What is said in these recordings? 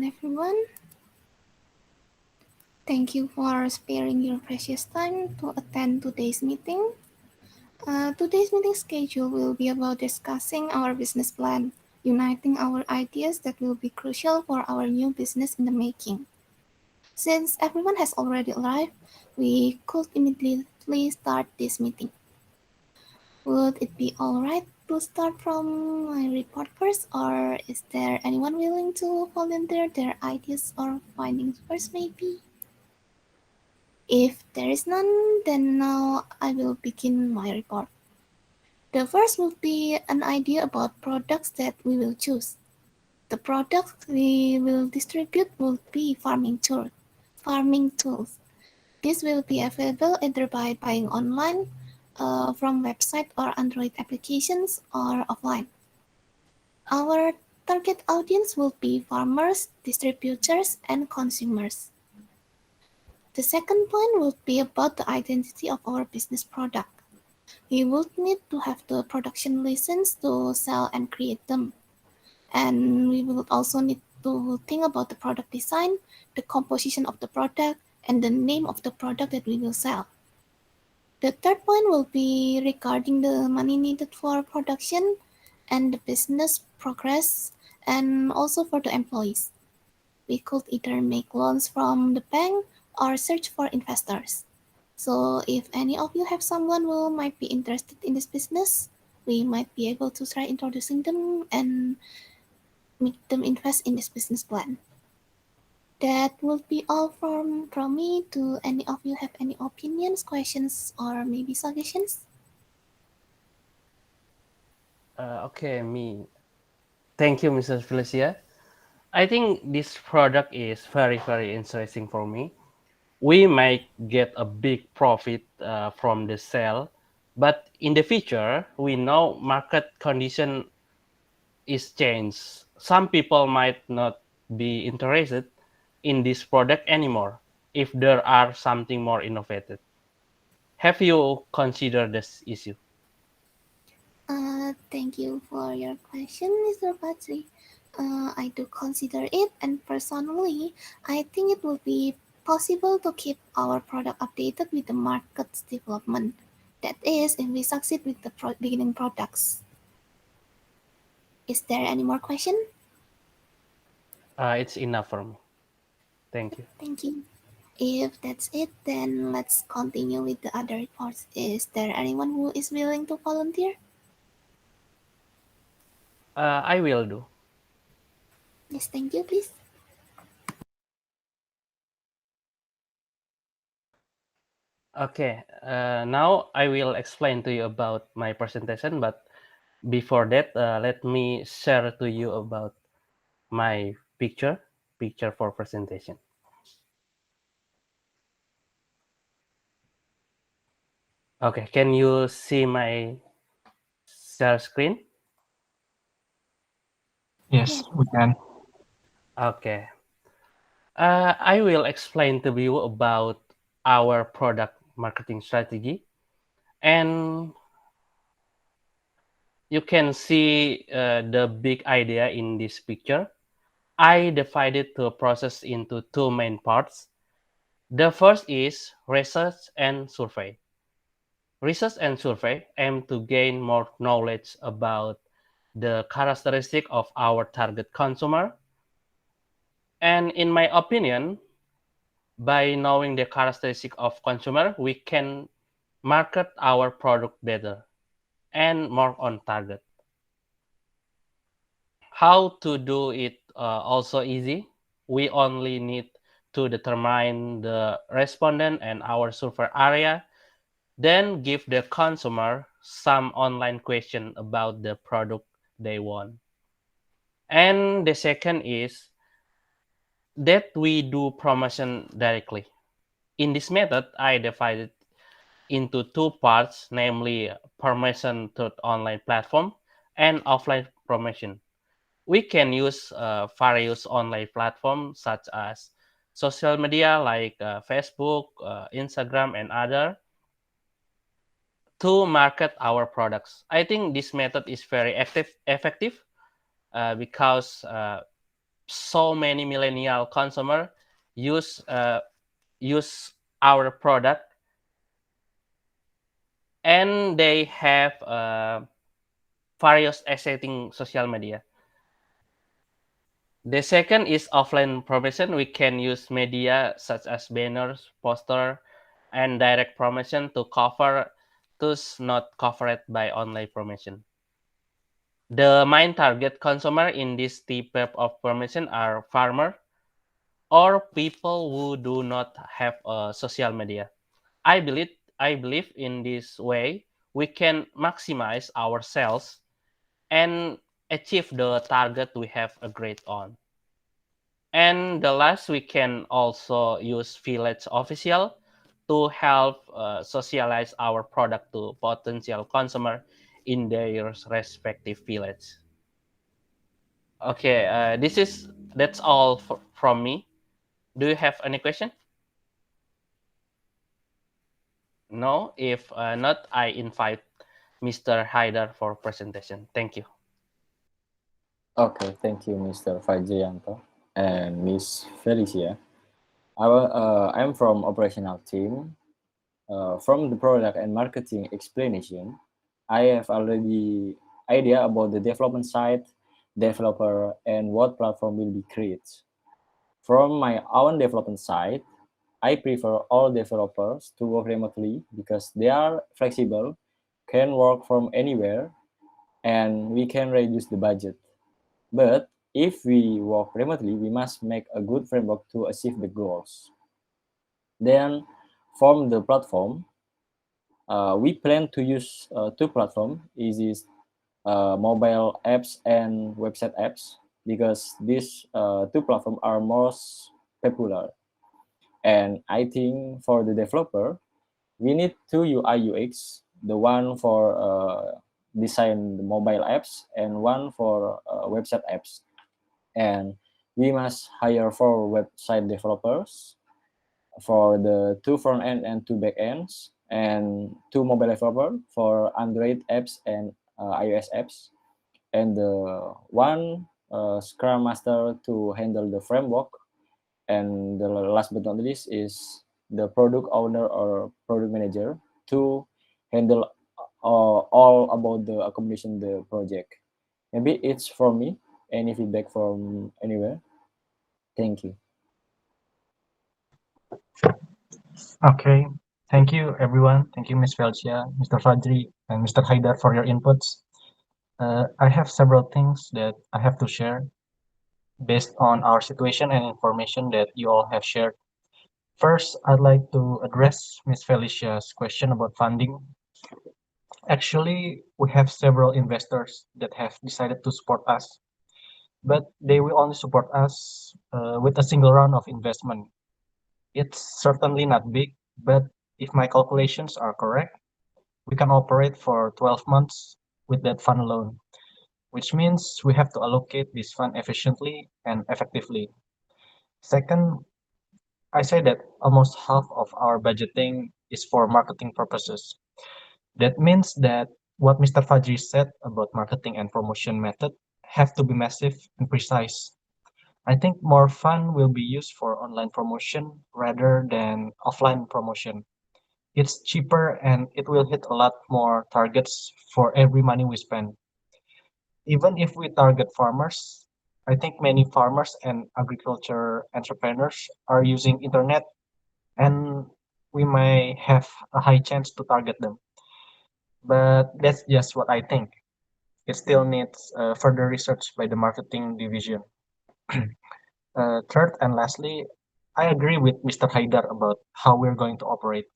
everyone. Thank you for sparing your precious time to attend today's meeting. Today's meeting schedule will be about discussing our business plan, uniting our ideas that will be crucial for our new business in the making. Since everyone has already arrived, we could immediately start this meeting. Would it be alright to start from my report first, or is there anyone willing to volunteer their ideas or findings first, maybe? If there is none, then now I will begin my report. The first will be an idea about products that we will choose. The products we will distribute will be farming tools. Farming tools. This will be available either by buying online, from website or Android applications, or offline. Our target audience will be farmers, distributors, and consumers. The second point will be about the identity of our business product. We would need to have the production license to sell and create them. And we will also need to think about the product design, the composition of the product, and the name of the product that we will sell. The third point will be regarding the money needed for production and the business progress, and also for the employees. We could either make loans from the bank or search for investors. So if any of you have someone who might be interested in this business, we might be able to try introducing them and make them invest in this business plan. That will be all from me. Do any of you have any opinions, questions, or maybe suggestions? Okay, me. Thank you, Mrs. Felicia. I think this product is very interesting for me. We might get a big profit from the sale, but in the future, we know market condition is changed. Some people might not be interested in this product anymore if there are something more innovative. Have you considered this issue? Thank you for your question, Mr. Patri. I do consider it, and personally, I think it will be possible to keep our product updated with the market's development. That is, if we succeed with the beginning products. Is there any more question? It's enough for me. Thank you. Thank you. If that's it, then let's continue with the other reports. Is there anyone who is willing to volunteer? I will do. Yes, thank you, please. Okay, now I will explain to you about my presentation, but before that, let me share to you about my picture for presentation. Okay, can you see my share screen? Yes. Yes, we can. Okay, I will explain to you about our product marketing strategy, and you can see the big idea in this picture. I divided the process into two main parts. The first is research and survey. Research and survey aim to gain more knowledge about the characteristic of our target consumer. And in my opinion, by knowing the characteristic of consumer, we can market our product better and more on target. How to do it also easy. We only need to determine the respondent and our survey area, then give the consumer some online question about the product they want. And the second is that we do promotion directly. In this method, I divided into two parts, namely promotion to online platform and offline promotion. We can use various online platforms such as social media like Facebook, Instagram, and other to market our products. I think this method is very effective because so many millennial consumer use use our product, and they have various exciting social media. The second is offline promotion. We can use media such as banners, poster, and direct promotion to cover those not covered by online promotion. The main target consumer in this type of promotion are farmer or people who do not have a social media. I believe I believe in this way we can maximize our sales and achieve the target we have agreed on. And the last, we can also use village official to help socialize our product to potential consumer in their respective village. Okay, that's all from me. Do you have any question? No. If not, I invite Mr. Haidar for presentation. Thank you. Okay, thank you, Mr. Fajrianto and Miss Felicia. I'm from operational team. From the product and marketing explanation, I have already idea about the development side, developer, and what platform will be created. From my own development side, I prefer all developers to work remotely because they are flexible, can work from anywhere, and we can reduce the budget. But if we work remotely, we must make a good framework to achieve the goals. Then, from the platform, we plan to use two platforms, is mobile apps and website apps, because these two platforms are most popular. And I think for the developer, we need two UI UX, the one for design the mobile apps and one for website apps. And we must hire four website developers for the two front end and two back ends, and two mobile developer for Android apps and iOS apps, and the one Scrum Master to handle the framework, and the last but not least is the product owner or product manager to handle all about the accommodation the project. Maybe it's from me. Any feedback from anywhere? Thank you. Okay. Thank you, everyone. Thank you, Ms. Felcia, Mr. Fadri, and Mr. Haidar for your inputs. I have several things that I have to share based on our situation and information that you all have shared. First, I'd like to address Ms. Felicia's question about funding. Actually, we have several investors that have decided to support us, but they will only support us with a single round of investment. It's certainly not big, but if my calculations are correct, we can operate for 12 months with that fund alone, which means we have to allocate this fund efficiently and effectively. Second, I say that almost half of our budgeting is for marketing purposes. That means that what Mr. Fajri said about marketing and promotion method have to be massive and precise. I think more fund will be used for online promotion rather than offline promotion. It's cheaper and it will hit a lot more targets for every money we spend. Even if we target farmers, I think many farmers and agriculture entrepreneurs are using internet, and we may have a high chance to target them. But that's just what I think. It still needs further research by the marketing division. Third and lastly, I agree with Mr. Haidar about how we're going to operate.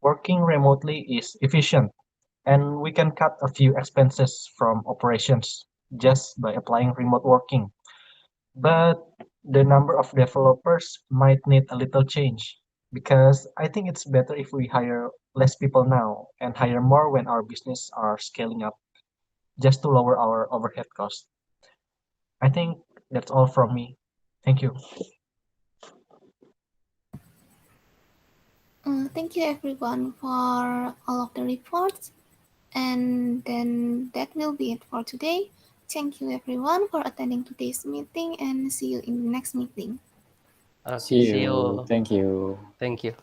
Working remotely is efficient, and we can cut a few expenses from operations just by applying remote working. But the number of developers might need a little change, because I think it's better if we hire less people now and hire more when our business are scaling up, just to lower our overhead costs. I think that's all from me. Thank you. Thank you everyone for all of the reports. And then that will be it for today. Thank you everyone for attending today's meeting and see you in the next meeting. Okay, See see you. you. Thank you. Thank you.